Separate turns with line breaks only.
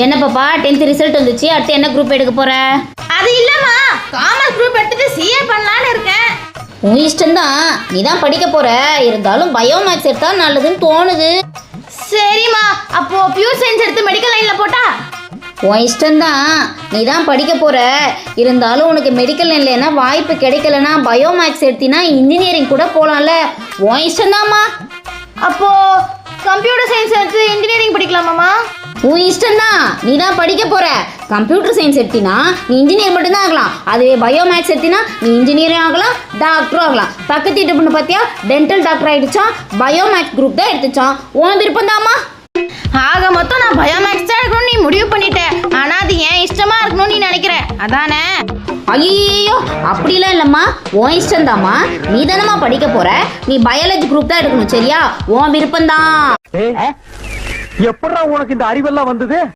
என்ன பாப்பா 10th result வந்துச்சு, அடுத்து என்ன குரூப் எடுக்க போற?
அது இல்லம்மா, காமர்ஸ் குரூப் எடுத்துட்டு சிஏ பண்ணலான்னு இருக்கேன்.
உன் இஷ்டம்தான், நீ தான் படிக்க போற. இருந்தாலும் பயோ மேக்ஸ் எடுத்தா நல்லதுன்னு தோணுது.
சரிம்மா, அப்போ பியூர் சயின்ஸ் எடுத்து மெடிக்கல் லைன்ல போட்டா?
உன் இஷ்டம்தான், நீ தான் படிக்க போற. இருந்தாலும் உனக்கு மெடிக்கல் லைன்லனா வாய்ப்பு கிடைக்கலனா பயோ மேக்ஸ் எடுத்தினா இன்ஜினியரிங் கூட போகலாம்ல. உன் இஷ்டம்தாம்மா.
அப்போ கம்ப்யூட்டர் சயின்ஸ் எடுத்து இன்ஜினியரிங் படிக்கலாமாம்மா?
உன் இஷ்டம்தான், நீ தான் படிக்க போற. கம்ப்யூட்டர் சயின்ஸ் எடுத்தினா நீ இன்ஜினியர் மட்டும்தான் ஆகலாம். அதுவே பயோ மேக்ஸ் எடுத்தினா நீ இன்ஜினியரும் ஆகலாம், டாக்டரும் ஆகலாம். பக்கத்து வீட்டு பொண்ணு பார்த்தியா, டென்டல் டாக்டர் ஆகிடுச்சான், பயோ மேக்ஸ் குரூப் தான் எடுத்துச்சான். உன் விருப்பம் தாம்மா.
ஆக மொத்தம் நான் பயோ மேக்ஸ் தான் எடுக்கணும்னு நீ முடிவு பண்ணிட்ட. ஆனால் அது ஏன் இஷ்டமாக இருக்கணும்னு நீ நினைக்கிற, அதானே?
ஐயோ, அப்படிலாம் இல்லைம்மா, உன் இஷ்டம்தாம்மா. நீ தானம்மா படிக்க போற. நீ பயாலஜி குரூப் தான் எடுக்கணும், சரியா? உன் விருப்பம் தான்.
எப்படா உனக்கு இந்த அறிவெல்லாம் வந்தது?